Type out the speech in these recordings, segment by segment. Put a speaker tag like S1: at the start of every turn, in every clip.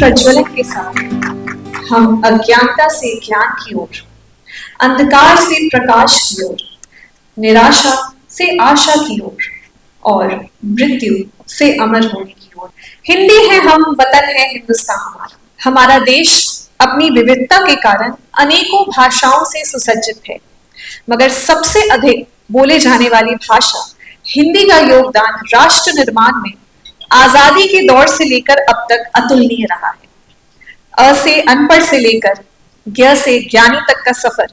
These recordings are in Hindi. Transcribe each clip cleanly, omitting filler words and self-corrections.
S1: प्रज्वलन के साथ हम अज्ञानता से ज्ञान की ओर, अंधकार से प्रकाश की ओर, निराशा से आशा की ओर और मृत्यु से अमर होने की ओर। हिंदी है हम, वतन है हिंदुस्तान हमारा। हमारा देश अपनी विविधता के कारण अनेकों भाषाओं से सुसज्जित है, मगर सबसे अधिक बोले जाने वाली भाषा हिंदी का योगदान राष्ट्र निर्माण में आजादी के दौर से लेकर अब तक अतुलनीय रहा है। अ से अनपढ़ से लेकर ज्ञ से ज्ञानी तक का सफर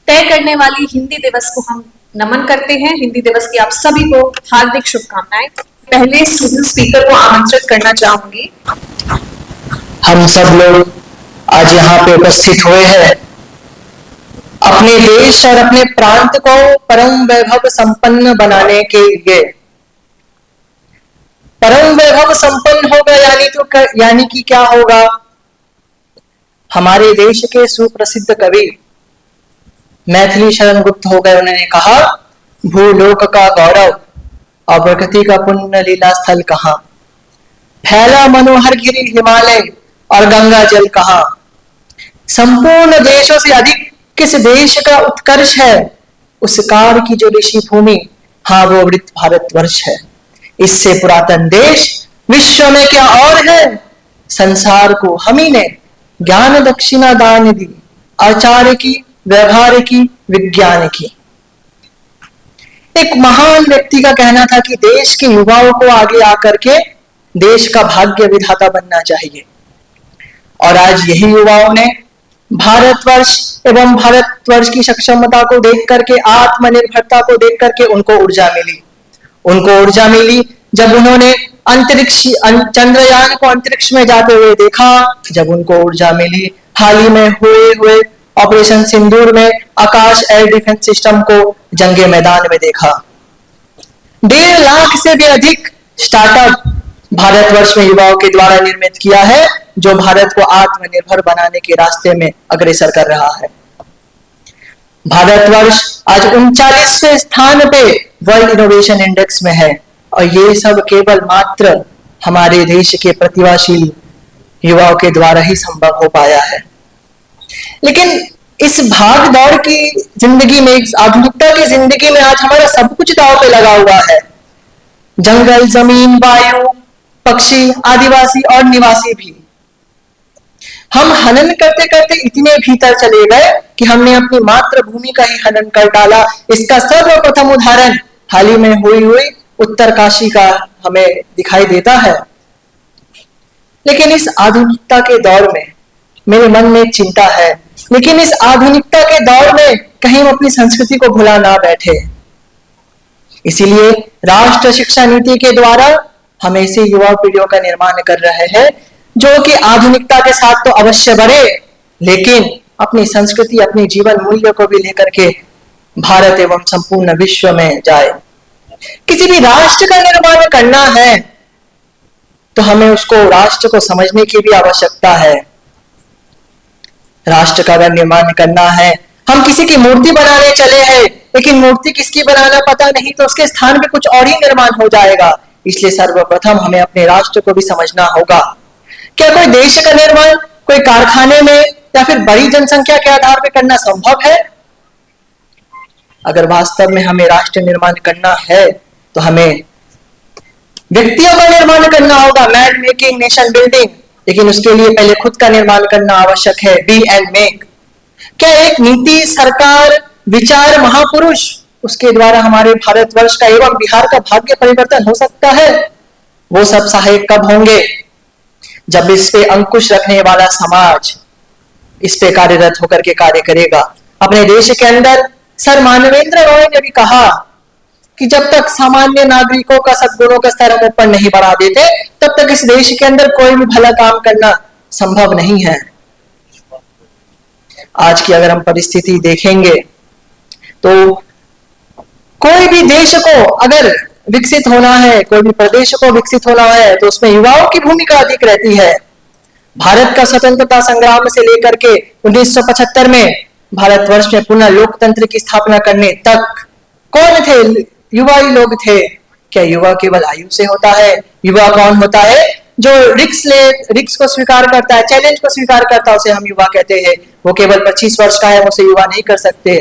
S1: तय करने वाली हिंदी दिवस को हम नमन करते हैं। हिंदी दिवस की आप सभी को हार्दिक शुभकामनाएं। पहले स्पीकर को आमंत्रित करना चाहूंगी।
S2: हम सब लोग आज यहाँ पे उपस्थित हुए हैं अपने देश और अपने प्रांत को परम वैभव संपन्न बनाने के लिए। परम वैभव संपन्न होगा यानी कि क्या होगा? हमारे देश के सुप्रसिद्ध कवि मैथिली शरण गुप्त हो गए। उन्होंने कहा, भूलोक का गौरव और प्रकृति का पुण्य लीला स्थल कहाँ, फैला मनोहर गिरी हिमालय और गंगा जल कहाँ, संपूर्ण देशों से अधिक किस देश का उत्कर्ष है, उस काल की जो ऋषि भूमि, हाँ वो अमृत भारतवर्ष है। इससे पुरातन देश विश्व में क्या और है, संसार को हम ही ने ज्ञान दक्षिणा दान दी, आचार्य की, व्यवहार की, विज्ञान की। एक महान व्यक्ति का कहना था कि देश के युवाओं को आगे आकर के देश का भाग्य विधाता बनना चाहिए। और आज यही युवाओं ने भारतवर्ष एवं भारतवर्ष की सक्षमता को देख करके, आत्मनिर्भरता को देख करके उनको ऊर्जा मिली जब उन्होंने चंद्रयान को अंतरिक्ष में जाते हुए देखा, जब उनको ऊर्जा मिली हाल ही में हुए ऑपरेशन सिंदूर में आकाश एयर डिफेंस सिस्टम को जंगे मैदान में देखा। 1.5 लाख से भी अधिक स्टार्टअप भारतवर्ष में युवाओं के द्वारा निर्मित किया है, जो भारत को आत्मनिर्भर बनाने के रास्ते में अग्रसर कर रहा है। भारतवर्ष आज 39वें स्थान पे वर्ल्ड इनोवेशन इंडेक्स में है, और ये सब केवल मात्र हमारे देश के प्रतिभाशील युवाओं के द्वारा ही संभव हो पाया है। लेकिन इस भाग दौड़ की जिंदगी में, आधुनिकता की जिंदगी में आज हमारा सब कुछ दांव पे लगा हुआ है। जंगल, जमीन, वायु, पक्षी, आदिवासी और निवासी भी। हम हनन करते करते इतने भीतर चले गए कि हमने अपनी मातृभूमि का ही हनन कर डाला। इसका सर्वप्रथम उदाहरण हाल ही में हुई उत्तरकाशी का हमें दिखाई देता है। लेकिन इस आधुनिकता के दौर में मेरे मन में एक चिंता है, लेकिन इस आधुनिकता के दौर में कहीं हम अपनी संस्कृति को भुला ना बैठे। इसीलिए राष्ट्र शिक्षा नीति के द्वारा हम ऐसे युवा पीढ़ियों का निर्माण कर रहे हैं जो कि आधुनिकता के साथ तो अवश्य बढ़े, लेकिन अपनी संस्कृति, अपने जीवन मूल्यों को भी लेकर के भारत एवं संपूर्ण विश्व में जाए। किसी भी राष्ट्र का निर्माण करना है तो हमें उसको, राष्ट्र को समझने की भी आवश्यकता है। राष्ट्र का अगर निर्माण करना है, हम किसी की मूर्ति बनाने चले हैं, लेकिन मूर्ति किसकी बनाना पता नहीं, तो उसके स्थान पे कुछ और ही निर्माण हो जाएगा। इसलिए सर्वप्रथम हमें अपने राष्ट्र को भी समझना होगा। क्या कोई देश का निर्माण कोई कारखाने में या फिर बड़ी जनसंख्या के आधार पर करना संभव है? अगर वास्तव में हमें राष्ट्र निर्माण करना है तो हमें व्यक्तियों का निर्माण करना होगा, मैन मेकिंग नेशन बिल्डिंग। लेकिन उसके लिए पहले खुद का निर्माण करना आवश्यक है, बी एंड मेक। क्या एक नीति, सरकार, विचार, महापुरुष, उसके द्वारा हमारे भारतवर्ष का एवं बिहार का भाग्य परिवर्तन हो सकता है? वो सब सहायक कब होंगे? जब इस पे अंकुश रखने वाला समाज इस पे कार्यरत होकर के कार्य करेगा। अपने देश के अंदर सर मानवेंद्र रॉय ने भी कहा कि जब तक सामान्य नागरिकों का सद्गुणों का स्तर हम ऊपर नहीं बढ़ा देते, तब तक इस देश के अंदर कोई भी भला काम करना संभव नहीं है। आज की अगर हम परिस्थिति देखेंगे तो कोई भी देश को अगर विकसित होना है, कोई भी प्रदेश को विकसित होना है, तो उसमें युवाओं की भूमिका अधिक रहती है। भारत का स्वतंत्रता संग्राम से लेकर के 1975 में भारतवर्ष में पुनः लोकतंत्र की स्थापना करने तक कौन थे? युवा ही लोग थे। क्या युवा केवल आयु से होता है? युवा कौन होता है? जो रिक्स को स्वीकार करता है, चैलेंज को स्वीकार करता है, उसे हम युवा कहते हैं। वो केवल 25 वर्ष का है, उसे युवा नहीं कर सकते।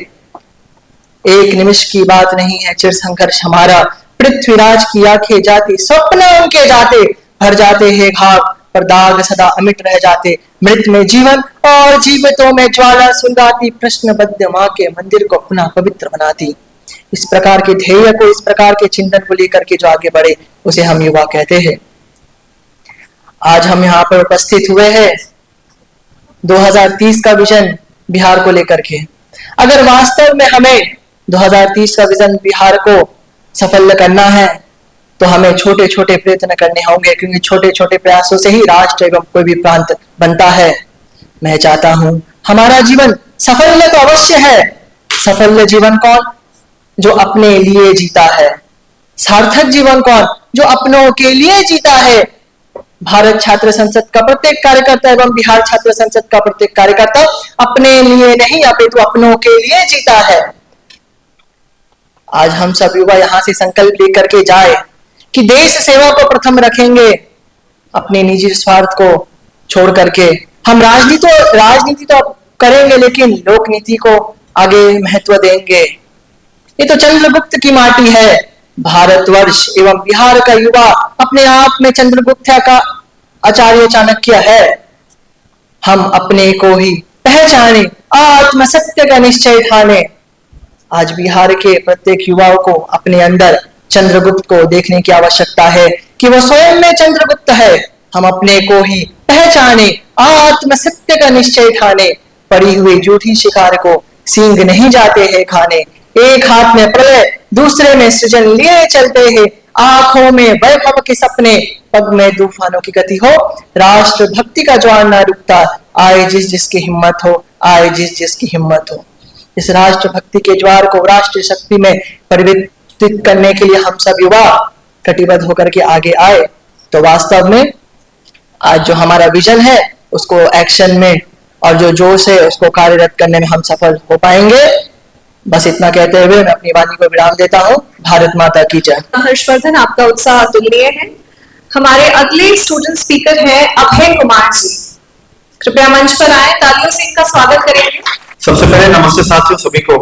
S2: एक निमिष की बात नहीं है चिर संघर्ष हमारा, पृथ्वीराज की आंखें जाती, स्वप्न उनके जाते, भर जाते हैं घाव पर दाग सदा अमिट रह जाते। मृत में जीवन और जीवितों में ज्वाला सुलगाती, प्रश्नबद्ध मां के मंदिर को पुनः पवित्र बनाती। इस प्रकार के ध्येय को, इस प्रकार के चिंतन को लेकर के जो आगे बढ़े, उसे हम युवा कहते हैं। आज हम यहाँ पर उपस्थित हुए हैं 2030 का विजन बिहार को लेकर के। अगर वास्तव में हमें 2030 का विजन बिहार को सफल करना है तो हमें छोटे छोटे प्रयत्न करने होंगे, क्योंकि छोटे छोटे प्रयासों से ही राष्ट्र एवं कोई भी प्रांत बनता है। मैं चाहता हूं हमारा जीवन सफल तो अवश्य है। सफल जीवन कौन? जो अपने लिए जीता है। सार्थक जीवन कौन? जो अपनों के लिए जीता है। भारत छात्र संसद का प्रत्येक कार्यकर्ता एवं बिहार छात्र संसद का प्रत्येक कार्यकर्ता अपने लिए नहीं अपितु अपनों के लिए जीता है। आज हम सब युवा यहां से संकल्प लेकर के जाए कि देश सेवा को प्रथम रखेंगे, अपने निजी स्वार्थ को छोड़ करके। हम राजनीति तो करेंगे, लेकिन लोक नीति को आगे महत्व देंगे। ये तो चंद्रगुप्त की माटी है। भारतवर्ष एवं बिहार का युवा अपने आप में चंद्रगुप्त का आचार्य चाणक्य है। हम अपने को ही पहचाने, आत्म सत्य का निश्चय ठाने। आज बिहार के प्रत्येक युवाओं को अपने अंदर चंद्रगुप्त को देखने की आवश्यकता है कि वो स्वयं में चंद्रगुप्त है। हम अपने को ही पहचाने, आत्म सत्य का निश्चय ठाने। पड़ी हुई झूठी शिकार को सींग नहीं जाते हैं खाने। एक हाथ में प्रलय, दूसरे में सृजन लिए चलते हैं। आंखों में वैभव के सपने, पग में तूफानों की गति हो। राष्ट्र भक्ति का ज्वार ना रुकता, आए जिस जिसकी हिम्मत हो, आए जिस जिसकी हिम्मत हो। इस राष्ट्र भक्ति के ज्वार को राष्ट्रीय शक्ति में परिवर्तित करने के लिए हम सब युवा कटिबद्ध होकर के आगे आए तो वास्तव में आज जो हमारा विजन है उसको एक्शन में और जो जोश है उसको कार्यरत करने में हम सफल हो पाएंगे। बस इतना कहते हुए मैं अपनी वाणी को विराम देता हूँ। भारत माता की जय।
S1: हर्षवर्धन, आपका उत्साह अतुलनीय है। हमारे अगले स्टूडेंट स्पीकर हैं अभय कुमार जी। कृपया मंच पर आए, तालियों से इनका स्वागत करेंगे।
S3: सबसे पहले नमस्ते साथियों सभी को।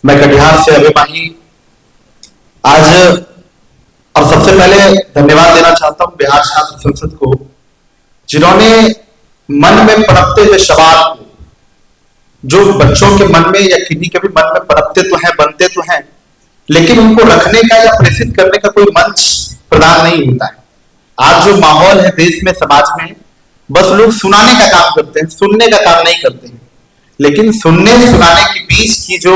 S3: मैं कटिहार से अभय माही आज और सबसे पहले धन्यवाद देना चाहता हूं बिहार छात्र संसद को, जिन्होंने मन में पनपते हुए सवाल को, जो बच्चों के मन में या किन्हीं के भी मन में पनपते तो हैं, बनते तो हैं, लेकिन उनको रखने का या प्रेषित करने का कोई मंच प्रदान नहीं होता है। आज जो माहौल है देश में, समाज में, बस लोग सुनाने का काम करते हैं, सुनने का काम नहीं करते हैं। लेकिन सुनने सुनाने के बीच की जो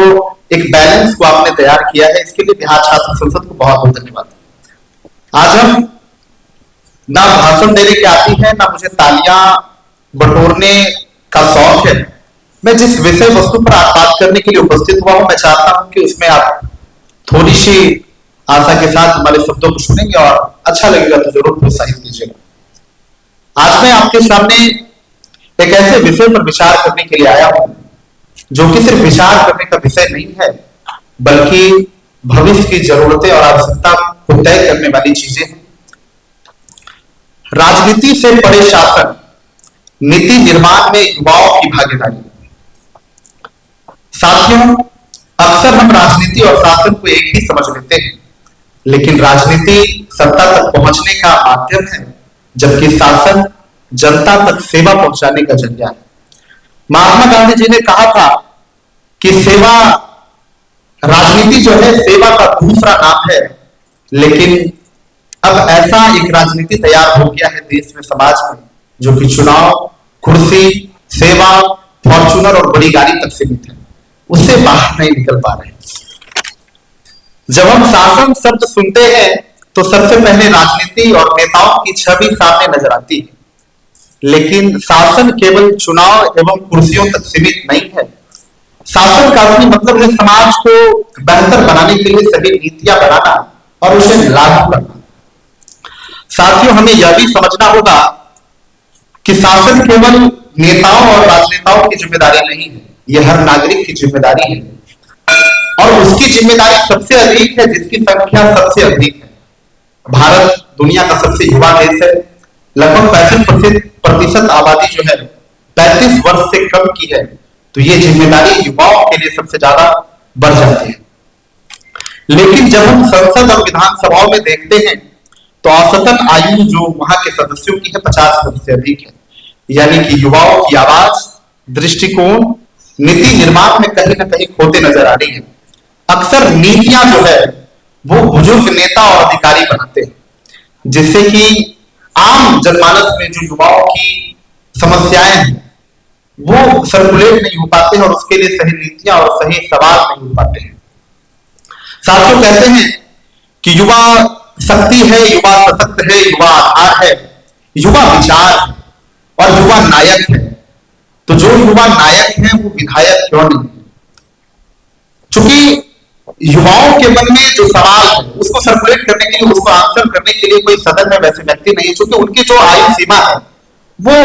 S3: एक बैलेंस को आपने तैयार किया है, इसके लिए बिहार छात्र संसद को बहुत बहुत धन्यवाद। आज हम ना भाषण देने की आती है, ना मुझे तालियां बटोरने का शौक है। मैं जिस विषय वस्तु पर आज बात करने के लिए उपस्थित हुआ हूं, मैं चाहता हूं कि उसमें आप थोड़ी सी आशा के साथ हमारे शब्दों को सुनेंगे और अच्छा लगेगा तो जरूर प्रोत्साहित कीजिएगा। आज मैं आपके सामने एक ऐसे विषय पर विचार करने के लिए आया हूं जो कि सिर्फ विचार करने का विषय नहीं है, बल्कि भविष्य की जरूरतें और आवश्यकता को तय करने वाली चीजें हैं। राजनीति से बड़े शासन, नीति निर्माण में युवाओं की भागीदारी। साथियों, अक्सर हम राजनीति और शासन को एक ही समझ लेते हैं, लेकिन राजनीति सत्ता तक पहुंचने का माध्यम है, जबकि शासन जनता तक सेवा पहुंचाने का जरिया है। महात्मा गांधी जी ने कहा था कि सेवा, राजनीति जो है सेवा का दूसरा नाम है। लेकिन अब ऐसा एक राजनीति तैयार हो गया है देश में, समाज में, जो कि चुनाव, कुर्सी, सेवा, फॉर्चूनर और बड़ी गाड़ी तक सीमित है, उससे बाहर नहीं निकल पा रहे। जब हम शासन शब्द सुनते हैं तो सबसे पहले राजनीति और नेताओं की छवि सामने नजर आती है। लेकिन शासन केवल चुनाव एवं कुर्सियों तक सीमित नहीं है। शासन का असली मतलब है समाज को बेहतर बनाने के लिए सभी नीतियां बनाना और उसे लागू करना। साथियों, हमें यह भी समझना होगा कि शासन केवल नेताओं और राजनेताओं की जिम्मेदारी नहीं है, यह हर नागरिक की जिम्मेदारी है। और उसकी जिम्मेदारी सबसे अधिक है जिसकी संख्या सबसे अधिक है। भारत दुनिया का सबसे युवा देश है। लगभग 65% आबादी जो है 35 वर्ष से कम की है, तो ये जिम्मेदारी युवाओं के लिए सबसे ज्यादा बढ़ जाती है। लेकिन जब हम संसद और विधानसभाओं में देखते हैं तो औसतन आयु जो वहां के सदस्यों की है 50 वर्ष से अधिक है, यानी कि युवाओं की आवाज, दृष्टिकोण नीति निर्माण में कहीं ना कहीं खोते नजर आ रही है। अक्सर नीतियां जो है वो बुजुर्ग नेता और अधिकारी बनाते हैं, जिससे कि आम जनमानस में जो युवाओं की समस्याएं हैं वो सर्कुलेट नहीं हो पाते हैं और उसके लिए सही नीतियां और सही सवाल नहीं हो पाते हैं। साथियों, कहते हैं कि युवा शक्ति है, युवा सशक्त है, युवा आधार है, युवा विचार और युवा नायक है। तो जो युवा नायक है वो विधायक क्यों नहीं? चूंकि युवाओं के मन में जो सवाल है उसको सर्कुलेट करने के लिए, उसको आंसर करने के लिए कोई सदन में वैसे व्यक्ति नहीं है, क्योंकि उनकी जो आयु सीमा है वो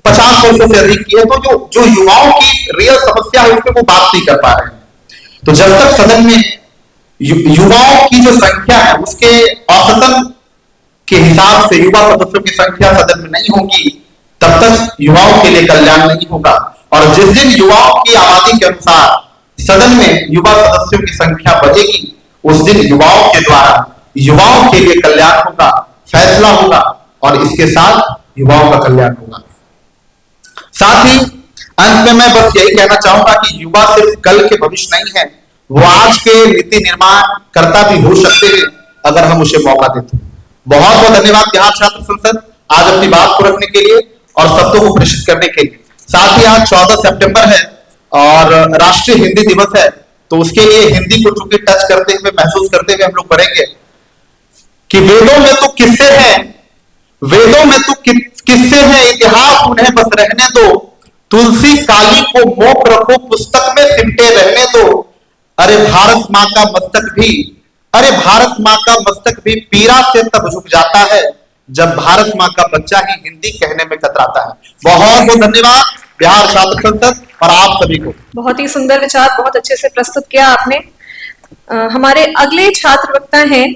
S3: 50 वर्षों से अधिक की है। तो जो युवाओं की रियल समस्या है उस पर वो बात नहीं कर पा रहे हैं। तो जब तक सदन में युवाओं की जो संख्या है उसके औसतन के हिसाब से युवा सदस्यों की संख्या सदन में नहीं होगी, तब तक युवाओं के लिए कल्याण नहीं होगा। और जिस दिन युवाओं की आबादी के अनुसार सदन में युवा सदस्यों की संख्या बढ़ेगी, उस दिन युवाओं के द्वारा युवाओं के लिए कल्याण होगा, फैसला होगा और इसके साथ युवाओं का कल्याण होगा। साथ ही अंत में मैं बस यही कहना चाहूंगा कि युवा सिर्फ कल के भविष्य नहीं है, वो आज के नीति निर्माण कर्ता भी हो सकते हैं अगर हम उसे मौका देते। बहुत बहुत धन्यवाद बिहार छात्र संसद आज अपनी बात को रखने के लिए और शब्दों को प्रेषित करने के लिए। साथ ही आज 14 सितंबर है और राष्ट्रीय हिंदी दिवस है, तो उसके लिए हिंदी को चूंकि टच करते हुए, महसूस करते हुए हम लोग पढ़ेंगे कि वेदों में तो किस्से हैं, वेदों में तो किस्से हैं, इतिहास उन्हें बस रहने दो, तुलसी काली को मोक रखो, पुस्तक में सिमटे रहने दो। अरे भारत माँ का मस्तक भी, अरे भारत माँ का मस्तक भी पीड़ा से तब झुक जाता है जब भारत माँ का बच्चा ही हिंदी कहने में कतराता है। बहुत बहुत धन्यवाद बिहार छात्र संसद और आप सभी को।
S1: बहुत ही सुंदर विचार बहुत अच्छे से प्रस्तुत किया आपने। हमारे अगले छात्र वक्ता हैं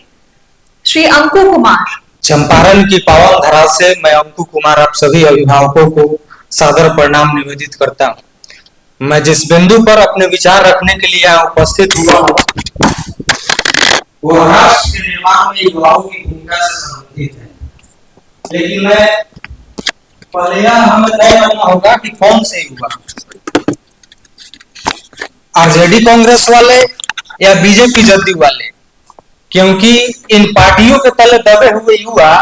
S1: श्री अंकु कुमार।
S4: चंपारण की पावन धरा से मैं अंकु कुमार आप सभी अभिभावकों को सादर प्रणाम निवेदित करता हूँ। मैं जिस बिंदु पर अपने विचार रखने के लिए यहाँ उपस्थित हुआ हूँ वो राष्ट्र के निर्माण में युवाओं की भूमिका से संबंधित है। लेकिन मैं पहले यह हमें तय करना होगा कि कौन से युवा, आरजेडी कांग्रेस वाले या बीजेपी जदयू वाले, क्योंकि इन पार्टियों के तले दबे हुए युवा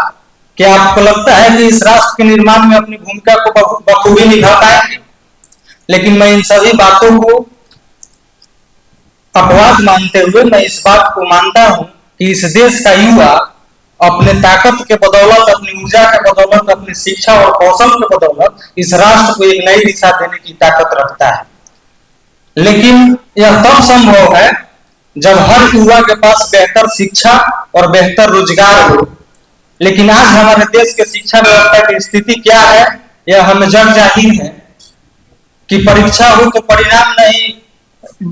S4: क्या आपको लगता है कि इस राष्ट्र के निर्माण में अपनी भूमिका को बखूबी निभा पाएंगे? लेकिन मैं इन सभी बातों को अपवाद मानते हुए मैं इस बात को मानता हूं कि इस देश का युवा अपने ताकत के बदौलत, अपनी ऊर्जा के बदौलत, अपनी शिक्षा और कौशल के बदौलत इस राष्ट्र को एक नई दिशा देने की ताकत रखता है। लेकिन यह तब संभव है जब हर युवा के पास बेहतर शिक्षा और बेहतर रोजगार हो। लेकिन आज हमारे देश के शिक्षा व्यवस्था की स्थिति क्या है यह हमें जग जाहिर है कि परीक्षा हो तो परिणाम नहीं,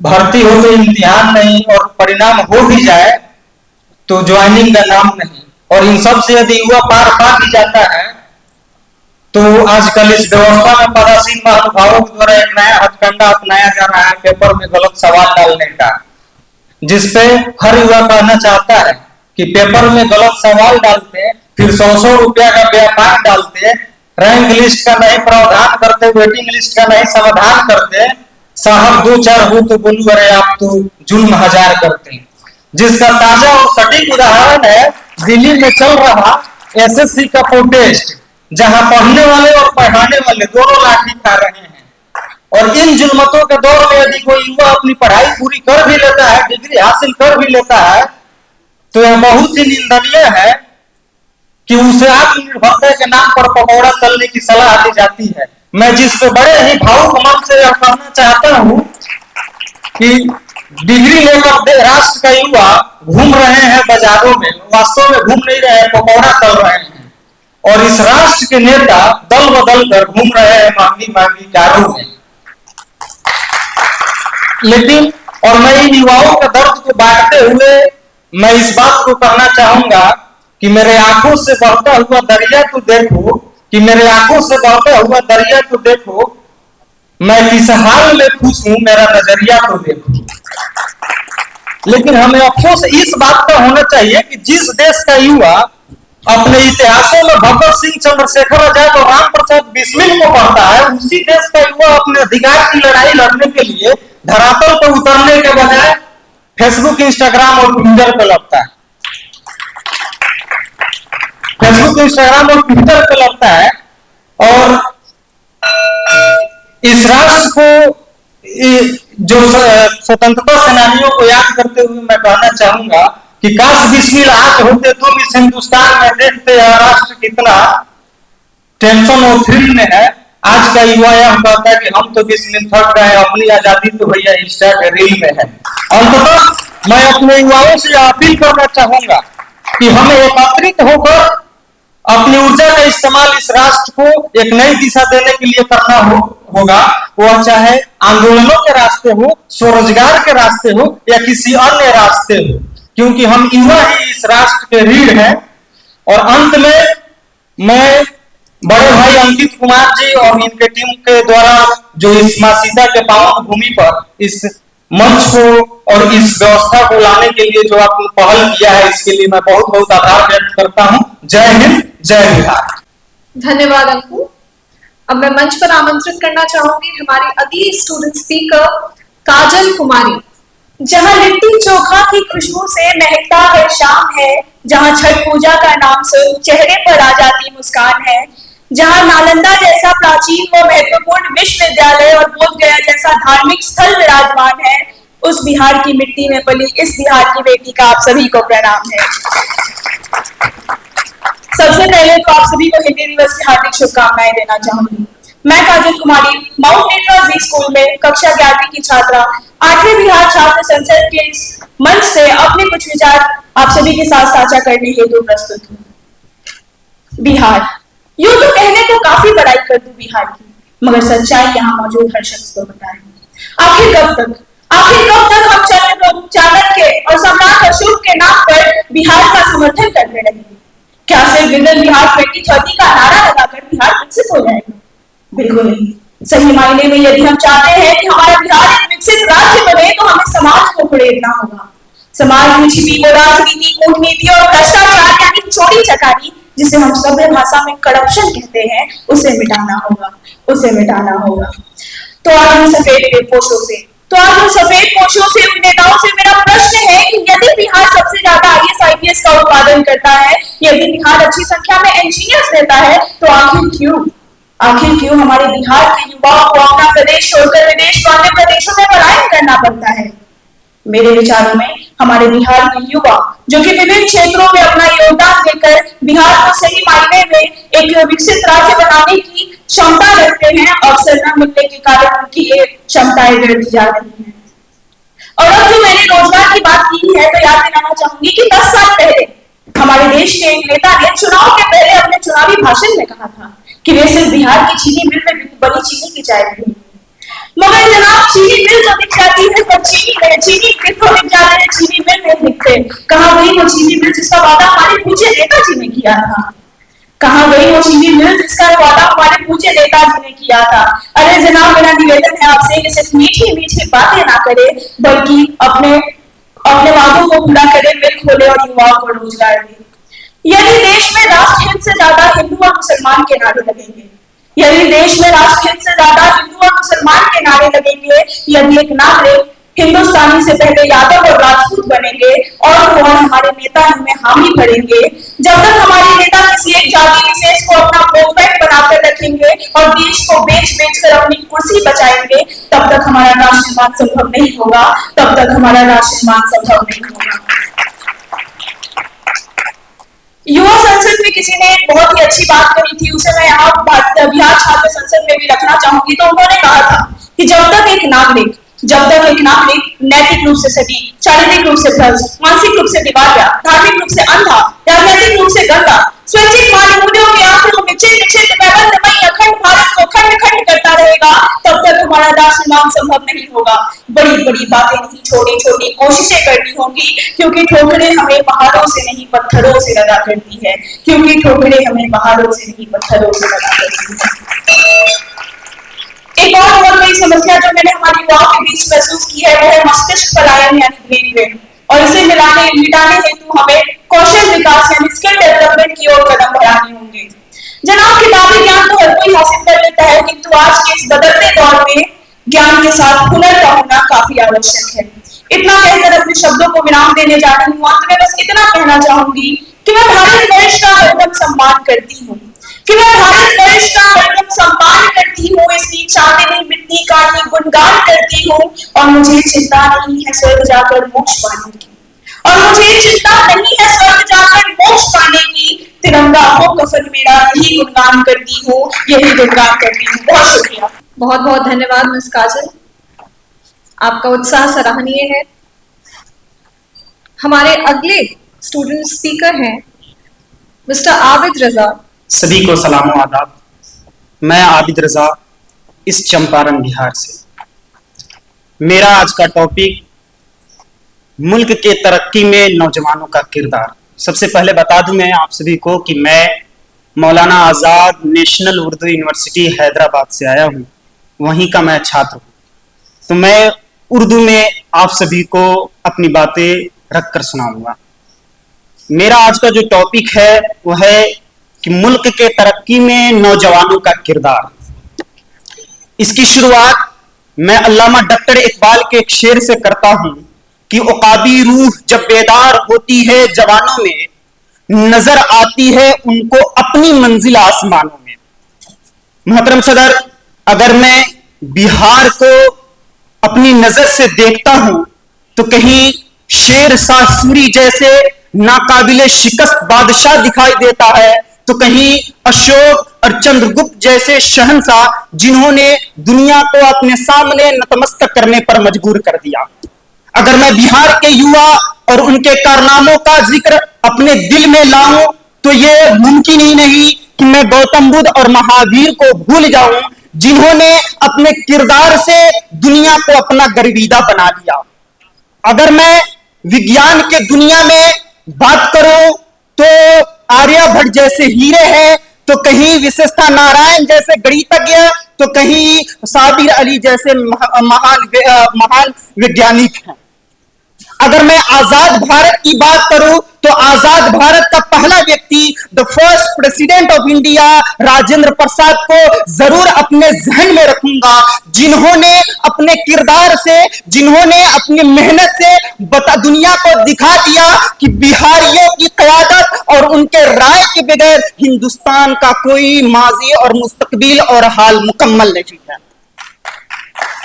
S4: भर्ती हो तो इम्तिहान नहीं, और परिणाम हो भी जाए तो ज्वाइनिंग का नाम नहीं। और इन सब से यदि युवा पार पा भी जाता है तो आजकल इस व्यवस्था में पदासीन महानुभावों के द्वारा एक नया हथकंडा अपनाया जा रहा है पेपर में गलत सवाल डालने का, जिसपे हर युवा कहना चाहता है कि पेपर में गलत सवाल डालते, फिर 100 रुपया का व्यापार डालते, रैंक लिस्ट का नहीं प्रावधान करते, वेटिंग लिस्ट का नहीं समाधान करते, साहब 2-4 हो तो बोलू अरे आप तो जुल्म हजार करते हैं। जिसका ताजा और सटीक उदाहरण है दिल्ली में चल रहा एसएससी का प्रोटेस्ट, जहां पढ़ने वाले और पढ़ाने वाले दोनों लाठी खा रहे हैं। और इन जुल्मतों के दौर में यदि कोई युवा अपनी पढ़ाई पूरी कर भी लेता है, डिग्री हासिल कर भी लेता है, तो यह बहुत ही निंदनीय है कि उसे आत्मनिर्भरता के नाम पर पकौड़ा तलने की सलाह दी जाती है। मैं जिसको बड़े ही भावुक मन से यह कहना चाहता हूं कि डिग्री लेकर राष्ट्र का युवा घूम रहे हैं बाजारों में, वास्तव में घूम नहीं रहे हैं, पकौड़ा तल रहे हैं। और इस राष्ट्र के नेता दल बदल कर घूम रहे हैं महंगी महंगी कारों में। लेकिन और मैं इन युवाओं के दर्द को बांटते हुए मैं इस बात को कहना चाहूंगा कि मेरे आंखों से बहता हुआ दरिया तू देखो, कि मेरे आंखों से बहता हुआ दरिया तू देखो, मैं किस हाल में खुश हूं मेरा नजरिया तो देखो। लेकिन हमें अफसोस इस बात का होना चाहिए कि जिस देश का युवा अपने इतिहासों में भगत सिंह, चंद्रशेखर आजाद और राम प्रसाद बिस्मिल को पढ़ता है, उसी देश का युवा अपने अधिकार की लड़ाई लड़ने के लिए धरातल पर उतरने के बजाय फेसबुक, इंस्टाग्राम और ट्विटर पर लगता है। फेसबुक, इंस्टाग्राम और ट्विटर पर लगता है। और इस राष्ट्र को, जो स्वतंत्रता सेनानियों को याद करते हुए मैं कहना चाहूंगा कि काश बिस्मिल आज होते तुम इस हिंदुस्तान में, देखते यह राष्ट्र कितना टेंशन और थ्रिल में है। आज का युवा यह कहता है कि हम तो बिस्मिल थक गए, अपनी आजादी तो भैया इंस्टा के रील में है। अंततः मैं अपने युवाओं से अपील करना चाहूंगा कि हमें एकत्रित होकर अपनी ऊर्जा का इस्तेमाल इस राष्ट्र को एक नई दिशा देने के लिए करना होगा। वह चाहे आंदोलनों के रास्ते हो, स्वरोजगार के रास्ते हो या किसी अन्य रास्ते हो, क्योंकि हम युवा ही इस राष्ट्र के रीढ़ हैं। और अंत में मैं बड़े भाई अंकित कुमार जी और इनके टीम के द्वारा जो इस मां सीता के पावन भूमि पर इस मंच को और इस व्यवस्था को लाने के लिए जो आपने पहल किया है, इसके लिए मैं बहुत बहुत आभार व्यक्त करता हूं। जय हिंद, जय बिहार।
S1: धन्यवाद अंकु। अब मैं मंच पर आमंत्रित करना चाहूंगी हमारी अगली स्टूडेंट स्पीकर काजल कुमारी। जहां लिट्टी चोखा की खुशबू से महकता है शाम है, जहां छठ पूजा का नाम सुन चेहरे पर आ जाती मुस्कान है, जहां नालंदा जैसा प्राचीन व महत्वपूर्ण विश्वविद्यालय और बोध गया जैसा धार्मिक स्थल विराजमान है, उस बिहार की मिट्टी में पली इस बिहार की बेटी का आप सभी को प्रणाम है। सबसे पहले तो आप सभी को हिंदी दिवस की हार्दिक शुभकामनाएं देना चाहूंगी। मैं काजल कुमारी माउंट नेटरा जी स्कूल में कक्षा 11वीं की छात्रा 8वीं बिहार छात्र संसद के इस मंच से अपने कुछ विचार आप सभी के साथ साझा करने हेतु प्रस्तुत हूँ। बिहार, यूं तो कहने को काफी बड़ाई कर दूं बिहार की, मगर सच्चाई यहाँ मौजूद हर शख्स को पता है। आखिर कब तक हम चाणक्य और सम्राट अशोक के नाम पर बिहार का समर्थन करते रहेंगे? क्या सिर्फ विजन बिहार 2030 का नारा लगाकर बिहार विकसित हो जाएगा? बिल्कुल नहीं। सही मायने में यदि हम चाहते हैं कि हमारा बिहार एक विकसित राज्य बने, तो हमें समाज को खड़ेरना होगा। समाज में छिपी वो राजनीति, कूटनीति और भ्रष्टाचार यानी चोरी चकारी, जिसे हम सभ्य भाषा में करप्शन कहते हैं, उसे मिटाना होगा। तो आज उन सफेद पोशों से उन नेताओं से मेरा प्रश्न है कि यदि बिहार सबसे ज्यादा IAS IPS का उत्पादन करता है, यदि बिहार अच्छी संख्या में इंजीनियर्स देता है, तो आखिर क्यों हमारे बिहार के युवाओं को अपना प्रदेश छोड़कर विदेश व अन्य प्रदेशों में पलायन करना पड़ता है? मेरे विचारों में हमारे बिहार के युवा जो कि विभिन्न क्षेत्रों में अपना योगदान देकर बिहार को सही मायने में एक विकसित राज्य बनाने की क्षमता रखते हैं, अवसर न मिलने के कारण उनकी ये क्षमताएं व्यर्थ जा रही हैं। और अब जो मैंने रोजगार की बात की है, तो याद दिलाना चाहूंगी कि 10 साल पहले हमारे देश के एक नेता ने चुनाव के पहले अपने चुनावी भाषण में कहा था कि वे सिर्फ बिहार की चीनी मिल में बनी चीनी की चाय पीएंगे। मगर जनाब, चीनी मिल तो दिख जाती है, पर चीनी मिल नहीं दिखते। कहाँ गई वो चीनी मिल जिसका वादा हमारे पूज्य नेताजी ने किया था? कहाँ गई वो चीनी मिल जिसका वादा हमारे पूज्य नेताजी ने किया था? अरे जनाब, मेरा निवेदन है आपसे कि सिर्फ मीठी मीठी बातें ना करे, बल्कि अपने वादों को पूरा करे, मिल खोले और युवाओं को रोजगार दे। यदि देश में राष्ट्रहित से ज्यादा हिंदू और मुसलमान के नारे लगेंगे, यदि एक नागरिक हिंदुस्तानी से पहले यादव और राजपूत बनेंगे और हमारे नेता इनमें हामी भरेंगे, जब तक हमारे नेता किसी एक जाति विशेष को अपना वोट बैंक बनाकर रखेंगे और देश को बेच कर अपनी कुर्सी बचाएंगे, तब तक हमारा राष्ट्र निर्माण संभव नहीं होगा। युवा संसद में किसी ने बहुत ही अच्छी बात कही थी, उसे मैं यहाँ बिहार छात्र संसद में भी रखना चाहूंगी। तो उन्होंने कहा था कि जब तक एक नागरिक नैतिक रूप से सटीक, शारीरिक रूप से भ्रष्ट, मानसिक रूप से दिवालिया, धार्मिक रूप से अंधा, राजनीतिक रूप से गंदा, स्वैच्छिक मानमूल्यों के आंकड़ों में चिन्ह चिन्ह में बंधमयी अखंड भारत को खंड खंड करता रहेगा, तब तक हमारा राष्ट्र निर्माण संभव नहीं होगा। बड़ी बड़ी बातें नहीं, छोटी छोटी कोशिशें करनी होंगी, क्योंकि ठोकरें हमें पहाड़ों से नहीं पत्थरों से लगा करती है, क्योंकि ठोकरें हमें पहाड़ों से नहीं पत्थरों से लगा करती है। एक और बहुत बड़ी समस्या जो मैंने हमारी युवाओं के बीच महसूस की है, वो है मस्तिष्क पलायन यानी ब्रेन ड्रेन, और इसे मिटाने हेतु हमें कौशल विकास यानी स्किल डेवलपमेंट की ओर कदम बढ़ाने होंगे। जनाब, किताबी ज्ञान तो हर कोई हासिल कर लेता है, किंतु आज के इस बदलते दौर में ज्ञान के साथ हुनर का होना काफी आवश्यक है। इतना कहकर अपने शब्दों को विराम देने जा रही हूँ। अंत में बस इतना कहना चाहूंगी कि मैं भारतवर्ष का हरदम सम्मान करती हूँ, इसकी चांदनी मिट्टी का ही गुणगान करती हूँ, और मुझे चिंता नहीं है स्वर्ग जाकर मोक्ष पाने की, तिरंगा हो कफन मेरा, यही गुणगान करती हूँ, यही गुणगान करती हूँ। बहुत शुक्रिया। बहुत बहुत धन्यवाद मिस काजल, आपका उत्साह सराहनीय है। हमारे अगले स्टूडेंट स्पीकर हैं मिस्टर आबिद रजा।
S5: सभी को सलाम व आदाब। मैं आबिद रजा, इस चंपारण बिहार से। मेरा आज का टॉपिक मुल्क के तरक्की में नौजवानों का किरदार। सबसे पहले बता दूं मैं आप सभी को कि मैं मौलाना आजाद नेशनल उर्दू यूनिवर्सिटी हैदराबाद से आया हूं, वहीं का मैं छात्र हूं। तो मैं उर्दू में आप सभी को अपनी बातें रखकर सुनाऊंगा। मेरा आज का जो टॉपिक है वो है कि मुल्क के तरक्की में नौजवानों का किरदार। इसकी शुरुआत मैं अल्लामा डॉक्टर इकबाल के एक शेर से करता हूं कि उकाबी रूह जब बेदार होती है जवानों में, नजर आती है उनको अपनी मंजिल आसमानों में। मोहतरम सदर, अगर मैं बिहार को अपनी नजर से देखता हूं तो कहीं शेर शाह सूरी जैसे नाकाबिले शिकस्त बादशाह दिखाई देता है, तो कहीं अशोक और चंद्रगुप्त जैसे शहंशाह जिन्होंने दुनिया को अपने सामने नतमस्तक करने पर मजबूर कर दिया। अगर मैं बिहार के युवा और उनके कारनामों का जिक्र अपने दिल में लाऊं तो यह मुमकिन ही नहीं कि मैं गौतम बुद्ध और महावीर को भूल जाऊं, जिन्होंने अपने किरदार से दुनिया को अपना गर्विदा बना लिया। अगर मैं विज्ञान के दुनिया में बात करूं तो आर्यभट्ट जैसे हीरे हैं, तो कहीं विशेषता नारायण जैसे गणितज्ञ, तो कहीं साबिर अली जैसे महान वैज्ञानिक हैं। अगर मैं आजाद भारत की बात करूं तो आजाद भारत का पहला व्यक्ति, the first president of India, Rajendra Prasad को जरूर अपने जहन में रखूंगा, जिन्होंने अपने किरदार से, जिन्होंने अपनी मेहनत से दुनिया को दिखा दिया कि बिहारियों की क़यादत और उनके राय के बगैर हिंदुस्तान का कोई माजी और मुस्तकबिल और हाल मुकम्मल नहीं है।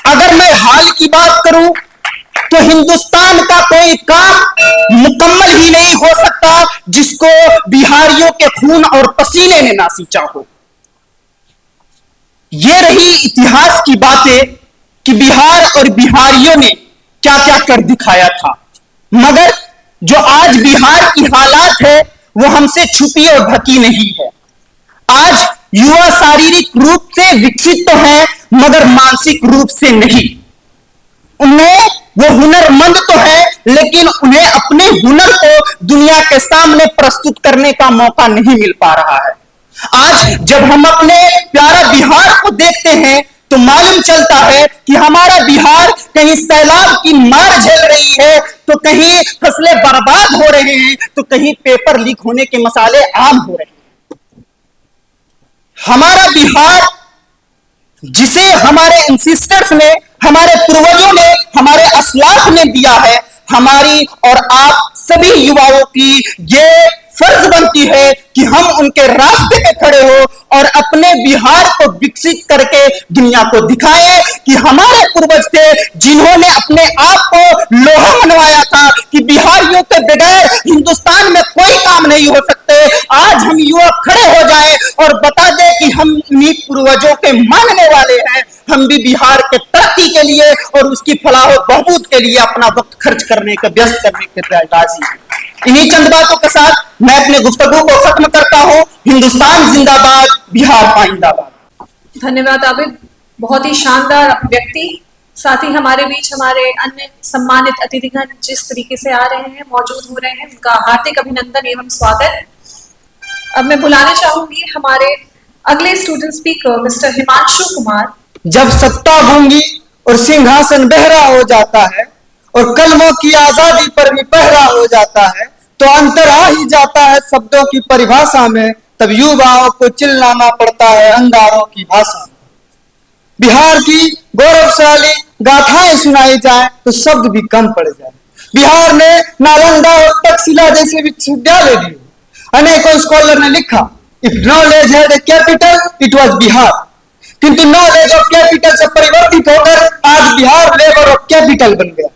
S5: अगर मैं हाल की बात करूं तो हिंदुस्तान का कोई काम मुकम्मल ही नहीं हो सकता जिसको बिहारियों के खून और पसीने ने ना सींचा हो। ये रही इतिहास की बातें कि बिहार और बिहारियों ने क्या क्या कर दिखाया था, मगर जो आज बिहार की हालात है वो हमसे छुपी और ढकी नहीं है। आज युवा शारीरिक रूप से विकसित तो है मगर मानसिक रूप से नहीं। उन्हें वो हुनरमंद तो है लेकिन उन्हें अपने हुनर को दुनिया के सामने प्रस्तुत करने का मौका नहीं मिल पा रहा है। आज जब हम अपने प्यारा बिहार को देखते हैं तो मालूम चलता है कि हमारा बिहार कहीं सैलाब की मार झेल रही है, तो कहीं फसलें बर्बाद हो रहे हैं, तो कहीं पेपर लीक होने के मसाले आम हो रहे हैं। हमारा बिहार जिसे हमारे एंसेस्टर्स ने, हमारे पूर्वजों ने, हमारे असलाफ ने दिया है, हमारी और आप सभी युवाओं की ये फर्ज बनती है कि हम उनके रास्ते पे खड़े हो और अपने बिहार को विकसित करके दुनिया को दिखाएं कि हमारे पूर्वज थे जिन्होंने अपने आप को लोहा मनवाया था कि बिहारियों के बगैर हिंदुस्तान में कोई काम नहीं हो सकते। आज हम युवा खड़े हो जाएं और बता दें कि हम इन्हीं पूर्वजों के मानने वाले हैं। हम भी बिहार के तरक्की के लिए और उसकी फलाह बहबूद के लिए अपना वक्त खर्च करने का व्यस्त करने के राजी हैं। इन्हीं चंद बातों के साथ मैं अपने गुफ्तगू को खत्म करता हूँ। हिंदुस्तान जिंदाबाद, बिहार पाइंदाबाद।
S1: धन्यवाद आबिद, बहुत ही शानदार अभिव्यक्ति। साथ ही हमारे बीच हमारे अन्य सम्मानित अतिथिगण जिस तरीके से आ रहे हैं, मौजूद हो रहे हैं, उनका हार्दिक अभिनंदन एवं स्वागत। अब मैं बुलाने चाहूंगी हमारे अगले student speaker mister Himanshu Kumar.
S6: जब सत्ता गूंगी और सिंहासन बहरा हो जाता है और कलमों की आजादी पर भी पहरा हो जाता है, तो अंतर आ ही जाता है शब्दों की परिभाषा में। तब युवाओं को चिल्लाना पड़ता है अंगारों की भाषा में। बिहार की गौरवशाली गाथाएं सुनाई जाए तो शब्द भी कम पड़ जाए। बिहार ने नालंदा और तक्षशिला जैसे विश्वविद्यालय दिए। अनेकों स्कॉलर ने लिखा, if knowledge had a capital it was Bihar. किंतु नॉलेज ऑफ कैपिटल से परिवर्तित होकर आज बिहार लेबर ऑफ कैपिटल बन गया।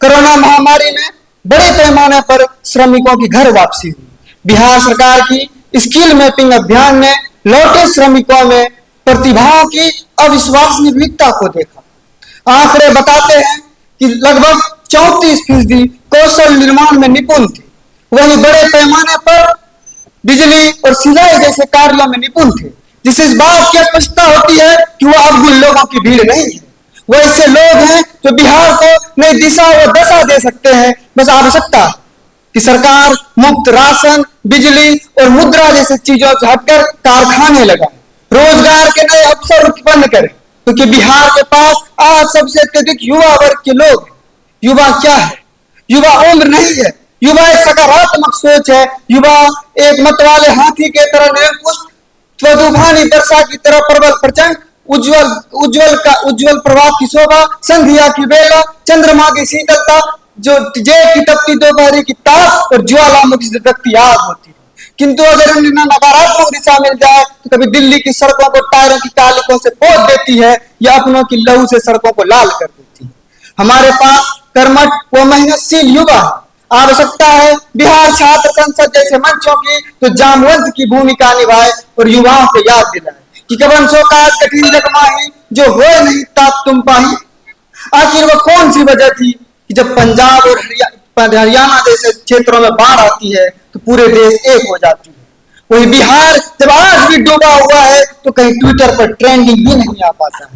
S6: कोरोना महामारी में बड़े पैमाने पर श्रमिकों की घर वापसी हुई। बिहार सरकार की स्किल मैपिंग अभियान ने लौटे श्रमिकों में प्रतिभाओं की अविश्वसनीय विविधता को देखा। आंकड़े बताते हैं कि लगभग 34% कौशल निर्माण में निपुण थे। वहीं बड़े पैमाने पर बिजली और सिलाई जैसे कार्यों में निपुण थे, जिससे इस बात की स्पष्टता होती है कि वह अब उन लोगों की भीड़ नहीं है। वो ऐसे लोग हैं जो बिहार को नई दिशा व दशा दे सकते हैं। बस आवश्यकता है कि सरकार मुफ्त राशन, बिजली और मुद्रा जैसे चीजों से हटकर कारखाने लगाए, रोजगार के नए अवसर उत्पन्न करें, क्योंकि बिहार के पास आज सबसे अत्यधिक युवा वर्ग के लोग हैं। युवा क्या है? युवा उम्र नहीं है, युवा एक सकारात्मक सोच है। युवा एक मत वाले हाथी के तरह निरंकुश, तूफानी वर्षा की तरह प्रबल प्रचंड, उज्जवल प्रभात की शोभा, संध्या की बेला, चंद्रमा की शीतलता, जो जेठ की तपती दोपहर की ताप और ज्वालामुखी से दगती आग होती है। किंतु अगर इन्हें नकारात्मक दिशा मिल जाए तो कभी दिल्ली की सड़कों को टायरों की कालिकों से पोत देती है या अपनों की लहू से सड़कों को लाल कर देती है। हमारे पास कर्मठ व मेहनतशील युवा है। आवश्यकता है बिहार छात्र संसद जैसे मंचों की तो जामवंत की भूमिका निभाए और युवाओं को याद दिलाए कि कवन सो काज कठिन जगमाही जो होए नहीं तात तुम पाही। आखिर वो कौन सी वजह थी कि जब पंजाब और हरियाणा जैसे क्षेत्रों में बाढ़ आती है तो पूरे देश एक हो जाती है। वही बिहार जब आज भी डूबा हुआ है तो कहीं ट्विटर पर ट्रेंडिंग भी नहीं आ पाता है।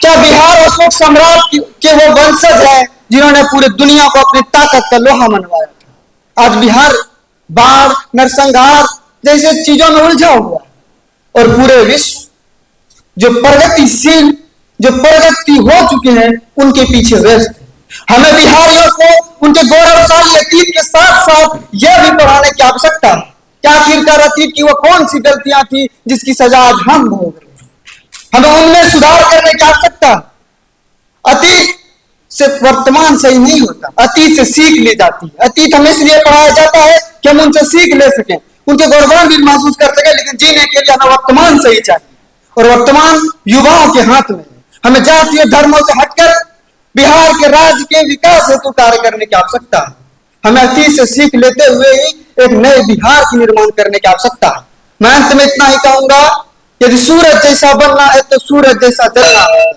S6: क्या बिहार अशोक सम्राट के वो वंशज है जिन्होंने पूरे दुनिया को अपनी ताकत का लोहा मनवाया था? आज बिहार बाढ़, नरसंहार जैसे चीजों में उलझा हुआ है और पूरे विश्व जो प्रगति हो चुके हैं उनके पीछे व्यस्त है। हमें बिहारियों को उनके गौरवशाली अतीत के साथ साथ यह भी पढ़ाने की आवश्यकता है कि आखिरकार अतीत की वो कौन सी गलतियां थी जिसकी सजा आज हम भोग रहे हैं। हमें उनमें सुधार करने की आवश्यकता है। अतीत से वर्तमान सही नहीं होता, अतीत से सीख ली जाती है। अतीत हमें इसलिए पढ़ाया जाता है कि हम उनसे सीख ले सकें, उनके गौरवान भी महसूस कर सकें, लेकिन जीने के लिए हमें वर्तमान सही चाहिए और वर्तमान युवाओं के हाथ में है। हमें जातीय धर्मों से हटकर बिहार के राज्य के विकास हेतु कार्य करने की आवश्यकता है। हमें अतीत से सीख लेते हुए ही एक नए बिहार की निर्माण करने की आवश्यकता है। मैं अंत में इतना ही कहूंगा, यदि सूरज जैसा बनना है तो सूरज जैसा जलना होगा,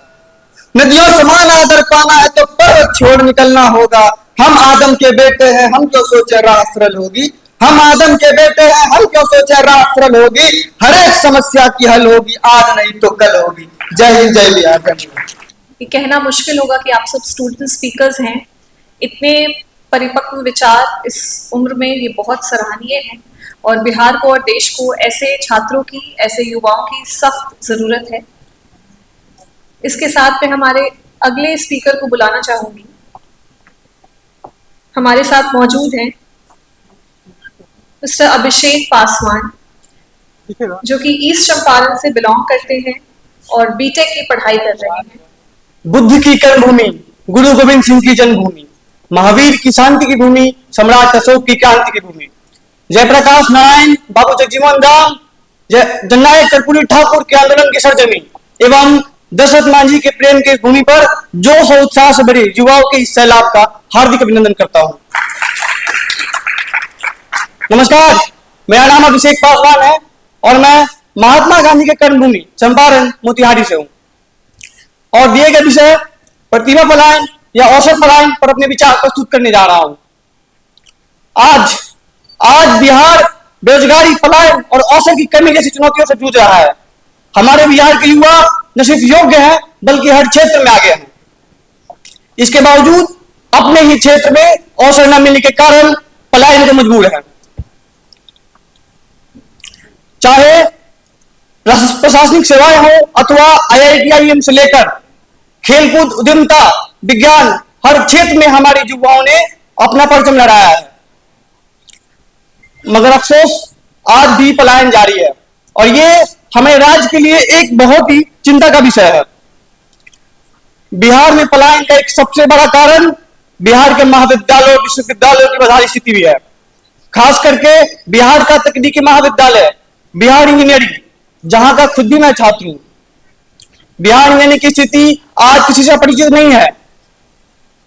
S6: नदियों समान आदर पाना है तो पर्वत छोड़ निकलना होगा। हम आदम के बेटे हैं, हम क्यों सोचे राह सरल होगी। हम आदम के बेटे हैं, हम क्यों सोचे राह सरल होगी। हर एक समस्या की हल होगी, आज नहीं तो कल होगी। जय हिंद, जय बिहार। धन्यवाद।
S1: ये कहना मुश्किल होगा कि आप सब स्टूडेंट स्पीकर्स हैं, इतने परिपक्व विचार इस उम्र में, ये बहुत सराहनीय है और बिहार को और देश को ऐसे छात्रों की, ऐसे युवाओं की सख्त जरूरत है। इसके साथ में हमारे अगले स्पीकर को बुलाना चाहूंगी। हमारे साथ मौजूद हैं मिस्टर अभिषेक पासवान, जो कि ईस्ट चंपारण से बिलोंग करते हैं और बीटेक की पढ़ाई कर रहे हैं।
S6: बुद्ध की कर्मभूमि, गुरु गोविंद सिंह की जन्मभूमि, महावीर की शांति की भूमि, सम्राट अशोक की क्रांति की भूमि, जयप्रकाश नारायण, बाबू जगजीवन राम, जननायक कर्पूरी ठाकुर के आंदोलन की सरजमी एवं दशरथ मांझी के प्रेम की भूमि पर जोश और उत्साह से भरे युवाओं के इस सैलाब का हार्दिक अभिनंदन करता हूं। नमस्कार, मेरा नाम अभिषेक पासवान है और मैं महात्मा गांधी के कर्मभूमि चंपारण मोतिहारी से हूं और दिए गए विषय प्रतिभा पलायन या अवसर पलायन पर अपने विचार प्रस्तुत करने जा रहा हूं। आज आज बिहार बेरोजगारी, पलायन और अवसर की कमी जैसी चुनौतियों से जूझ रहा है। हमारे बिहार के युवा न सिर्फ योग्य हैं बल्कि हर क्षेत्र में आगे हैं। इसके बावजूद अपने ही क्षेत्र में अवसर न मिलने के कारण पलायन को मजबूर है। चाहे प्रशासनिक सेवाएं हो अथवा IIT से लेकर खेलकूद, उद्यमिता, विज्ञान, हर क्षेत्र में हमारे युवाओं ने अपना परचम लहराया है। मगर अफसोस आज भी पलायन जारी है और ये हमारे राज्य के लिए एक बहुत ही चिंता का विषय है। बिहार में पलायन का एक सबसे बड़ा कारण बिहार के महाविद्यालयों, विश्वविद्यालयों की बदहाली स्थिति भी है। खास करके बिहार का तकनीकी महाविद्यालय, बिहार इंजीनियरिंग, जहां का खुद भी मैं छात्र हूं। बिहार इंजीनियरिंग की स्थिति आज किसी से परिचित नहीं है,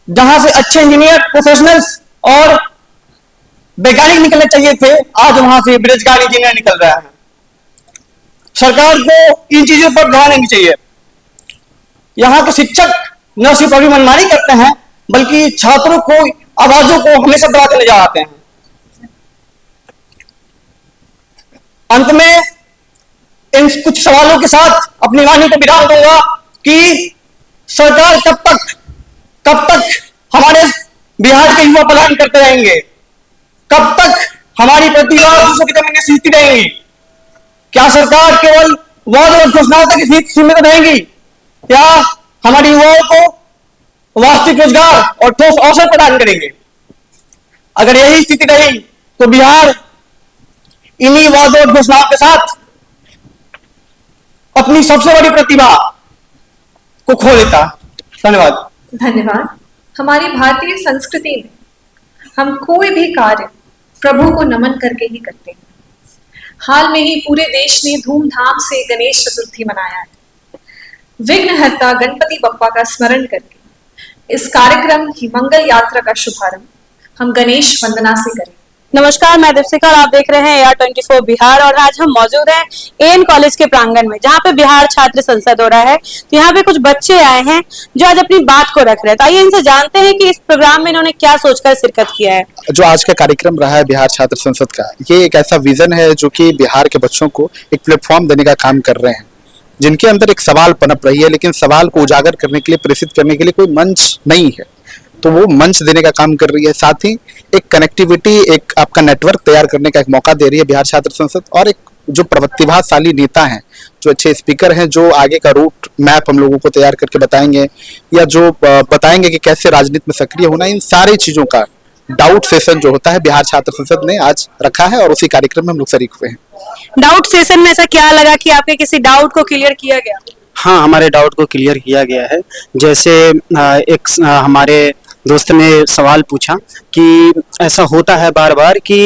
S6: जहां से अच्छे इंजीनियर, प्रोफेशनल्स और वैज्ञानिक निकलने चाहिए थे, आज वहां से बेरोजगार इंजीनियर निकल रहा है। सरकार को इन चीजों पर ध्यान देनी चाहिए। यहाँ के शिक्षक न सिर्फ अभी मनमानी करते हैं बल्कि छात्रों को, आवाजों को हमेशा दबाते नजर आते हैं। अंत में इन कुछ सवालों के साथ अपनी वाणी को विराम दूंगा कि सरकार कब तक हमारे बिहार के युवा पलायन करते रहेंगे? कब तक हमारी प्रतिभा दूसरों की जमीनें सींचती रहेंगी? क्या सरकार केवल वाद और घोषणाओं तक सीमित रहेगी? क्या हमारे युवाओं को वास्तविक रोजगार और ठोस अवसर प्रदान करेंगे? अगर यही स्थिति रही तो बिहार इन्हीं वादों और घोषणाओं के साथ अपनी सबसे बड़ी प्रतिभा को खो देता। धन्यवाद।
S1: धन्यवाद। हमारी भारतीय संस्कृति में हम कोई भी कार्य प्रभु को नमन करके ही करते हैं। हाल में ही पूरे देश ने धूमधाम से गणेश चतुर्थी मनाया है। विघ्नहर्ता गणपति बप्पा का स्मरण करके इस कार्यक्रम की मंगल यात्रा का शुभारंभ हम गणेश वंदना से करें।
S7: नमस्कार, मैं दीपशिखा और आप देख रहे हैं AR24 बिहार और आज हम मौजूद हैं AN कॉलेज के प्रांगण में, जहाँ पे बिहार छात्र संसद हो रहा है। तो यहाँ पे कुछ बच्चे आए हैं जो आज अपनी बात को रख रहे हैं। तो आइए इनसे जानते हैं कि इस प्रोग्राम में इन्होंने क्या सोचकर शिरकत किया है।
S8: जो आज का कार्यक्रम रहा है बिहार छात्र संसद का, ये एक ऐसा विजन है जो कि बिहार के बच्चों को एक प्लेटफॉर्म देने का काम कर रहे हैं, जिनके अंदर एक सवाल पनप रही है, लेकिन सवाल को उजागर करने के लिए, प्रेषित करने के लिए कोई मंच नहीं है, तो वो मंच देने का काम कर रही है। साथ ही एक कनेक्टिविटी, एक आपका नेटवर्क तैयार करने का एक मौका दे रही है बिहार छात्र संसद। और एक जो प्रतिभाशाली नेता हैं, जो अच्छे स्पीकर हैं, जो आगे का रूट मैप हम लोगों को तैयार करके बताएंगे या जो बताएंगे कि कैसे राजनीति में सक्रिय होना, इन सारी चीजों का डाउट सेशन जो होता है बिहार छात्र संसद ने आज रखा है और उसी कार्यक्रम में हम लोग शरीक हुए हैं।
S7: डाउट सेशन में ऐसा क्या लगा कि आपके किसी डाउट को क्लियर किया गया?
S5: हाँ, हमारे डाउट को क्लियर किया गया है। जैसे एक हमारे दोस्त ने सवाल पूछा कि ऐसा होता है बार बार कि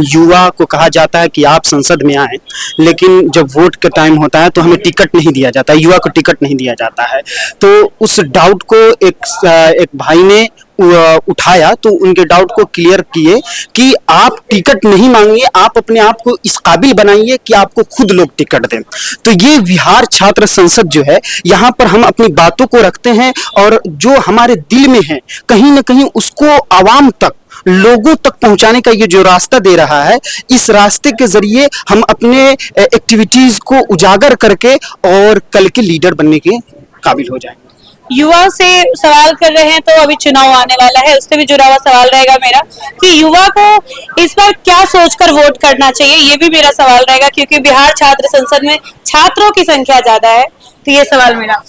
S5: युवा को कहा जाता है कि आप संसद में आए, लेकिन जब वोट का टाइम होता है तो हमें टिकट नहीं दिया जाता, युवा को टिकट नहीं दिया जाता है। तो उस डाउट को एक भाई ने उठाया, तो उनके डाउट को क्लियर किए कि आप टिकट नहीं मांगिए, आप अपने आप को इस काबिल बनाइए कि आपको खुद लोग टिकट दें। तो ये बिहार छात्र संसद जो है, यहाँ पर हम अपनी बातों को रखते हैं और जो हमारे दिल में है कहीं ना कहीं उसको आवाम तक, लोगों तक पहुंचाने का ये जो रास्ता दे रहा है, इस रास्ते के जरिए हम अपने एक्टिविटीज को उजागर करके और कल के लीडर बनने के काबिल हो जाएंगे।
S7: युवा से सवाल कर रहे हैं, तो अभी चुनाव आने वाला है, उससे भी जुड़ा हुआ सवाल रहेगा मेरा कि युवा को इस बार क्या सोचकर वोट करना चाहिए। ये भी मेरा सवाल रहेगा क्योंकि बिहार छात्र संसद में छात्रों की संख्या ज्यादा है। तो ये सवाल मेरा।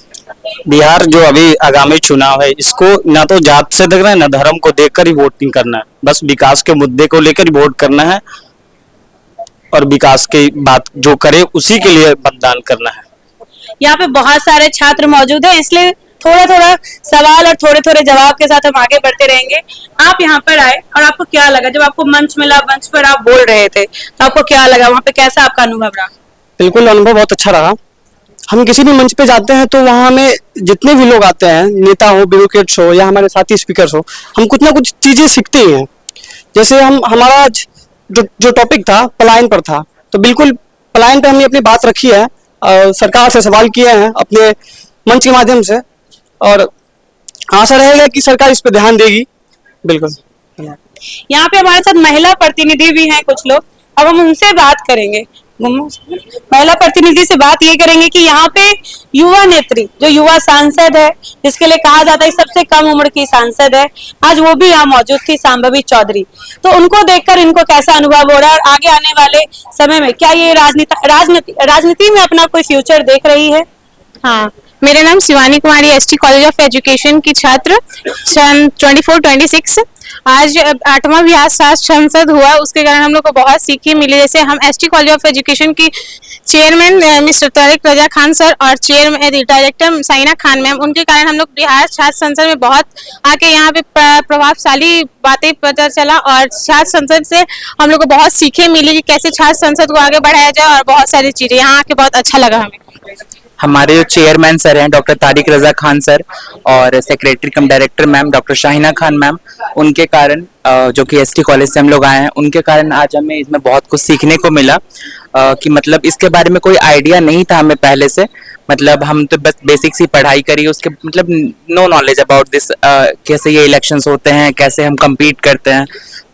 S9: बिहार जो अभी आगामी चुनाव है, इसको ना तो जात से देखना है, ना धर्म को देखकर ही वोटिंग करना है, बस विकास के मुद्दे को लेकर ही वोट करना है और विकास की बात जो करे उसी के लिए मतदान करना है।
S7: यहाँ पे बहुत सारे छात्र मौजूद हैं, इसलिए थोड़ा थोड़ा सवाल और थोड़े थोड़े जवाब के साथ हम आगे बढ़ते रहेंगे। आप यहाँ पर आए और आपको क्या लगा जब आपको मंच मिला, मंच पर आप बोल रहे थे, तो आपको क्या लगा? वहाँ पे कैसा आपका अनुभव रहा?
S5: बिल्कुल, अनुभव बहुत अच्छा रहा। हम किसी भी मंच पे जाते हैं तो वहाँ में जितने भी लोग आते हैं, नेता हो, ब्यूरोक्रेट्स हो या हमारे साथी स्पीकर्स हो, हम कुछ ना कुछ चीजें सीखते ही हैं। जैसे हमारा जो टॉपिक था पलायन पर था, तो बिल्कुल पलायन पे हमने अपनी बात रखी है, सरकार से सवाल किए हैं अपने मंच के माध्यम से, और आशा रहेगा कि सरकार इस पे ध्यान देगी। बिल्कुल,
S7: यहाँ पे हमारे साथ महिला प्रतिनिधि भी हैं कुछ लोग, अब हम उनसे बात करेंगे। महिला प्रतिनिधि से बात ये करेंगे कि यहाँ पे युवा नेत्री जो युवा सांसद है, जिसके लिए कहा जाता है सबसे कम उम्र की सांसद है, आज वो भी यहाँ मौजूद थी, शांभवी चौधरी। तो उनको देखकर इनको कैसा अनुभव हो रहा है और आगे आने वाले समय में क्या ये राजनीति में अपना कोई फ्यूचर देख रही है?
S10: हाँ, मेरा नाम Shivani Kumari, ST college of education की छात्र, सन 24-26। आज 8वां बिहार संसद हुआ, उसके कारण हम लोग को बहुत सीखी मिली। जैसे हम एसटी कॉलेज ऑफ एजुकेशन की chairman mister Tariq Raza Khan sir और chairman director Saina Khan ma'am, उनके कारण हम लोग बिहार छात्र संसद में बहुत आके यहाँ पे प्रभावशाली बातें पता चला और छात्र संसद से हम लोग को बहुत सीखे मिली कि कैसे छात्र संसद को आगे बढ़ाया जाए और बहुत सारी चीजें। यहाँ आके बहुत अच्छा लगा हमें।
S11: हमारे जो चेयरमैन सर हैं डॉक्टर तारिक रजा खान सर और secretary cum director ma'am doctor Shahina Khan ma'am, उनके कारण जो कि एसटी कॉलेज से हम लोग आए हैं, उनके कारण आज हमें इसमें बहुत कुछ सीखने को मिला कि मतलब इसके बारे में कोई आइडिया नहीं था हमें पहले से। मतलब हम तो बस बेसिक सी पढ़ाई करी, उसके मतलब नो नॉलेज अबाउट दिस, कैसे ये इलेक्शंस होते हैं, कैसे हम कम्पीट करते हैं।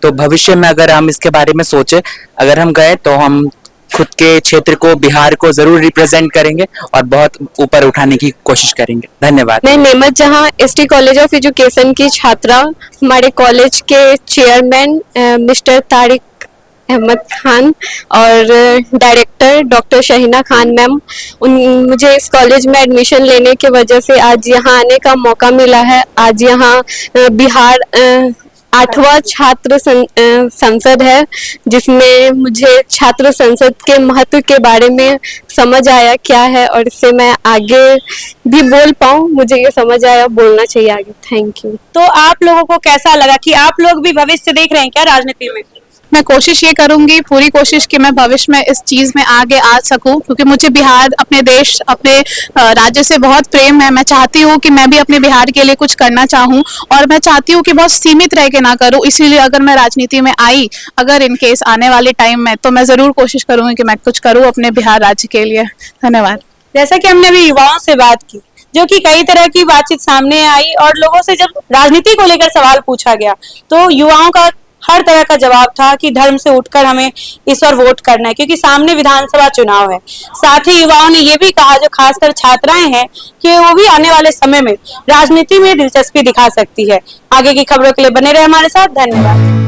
S11: तो भविष्य में अगर हम इसके बारे में सोचे, अगर हम गए तो हम खुद के क्षेत्र को, बिहार को जरूर रिप्रेजेंट करेंगे और बहुत ऊपर उठाने की कोशिश करेंगे। धन्यवाद।
S10: मैं नेमत जहां एसटी कॉलेज ऑफ एजुकेशन की छात्रा, हमारे कॉलेज के चेयरमैन मिस्टर तारिक अहमद खान और director doctor Shahina Khan ma'am, मुझे इस कॉलेज में एडमिशन लेने की वजह से आज यहाँ आने का मौका मिला है। आज यहाँ बिहार 8वां छात्र संसद है, जिसमें मुझे छात्र संसद के महत्व के बारे में समझ आया क्या है और इससे मैं आगे भी बोल पाऊँ, मुझे ये समझ आया, बोलना चाहिए आगे। Thank you.
S7: तो आप लोगों को कैसा लगा कि आप लोग भी भविष्य देख रहे हैं क्या राजनीति में?
S10: मैं कोशिश ये करूंगी, पूरी कोशिश कि मैं भविष्य में इस चीज में आगे आ सकूं, क्योंकि मुझे बिहार, अपने देश, अपने राज्य से बहुत प्रेम है। मैं चाहती हूँ कि मैं भी अपने बिहार के लिए कुछ करना चाहूँ और मैं चाहती हूँ कि बहुत सीमित रह के ना करूँ। इसीलिए अगर मैं राजनीति में आई, अगर इन केस आने वाले टाइम में, तो मैं जरूर कोशिश करूंगी कि मैं कुछ करूँ अपने बिहार राज्य के लिए। धन्यवाद।
S7: जैसा कि हमने अभी युवाओं से बात की, जो कि कई तरह की बातचीत सामने आई और लोगों से जब राजनीति को लेकर सवाल पूछा गया तो युवाओं का हर तरह का जवाब था कि धर्म से उठकर हमें इस और वोट करना है, क्योंकि सामने विधानसभा चुनाव है। साथ ही युवाओं ने ये भी कहा, जो खासकर छात्राएं हैं, कि वो भी आने वाले समय में राजनीति में दिलचस्पी दिखा सकती है। आगे की खबरों के लिए बने रहे हमारे साथ। धन्यवाद।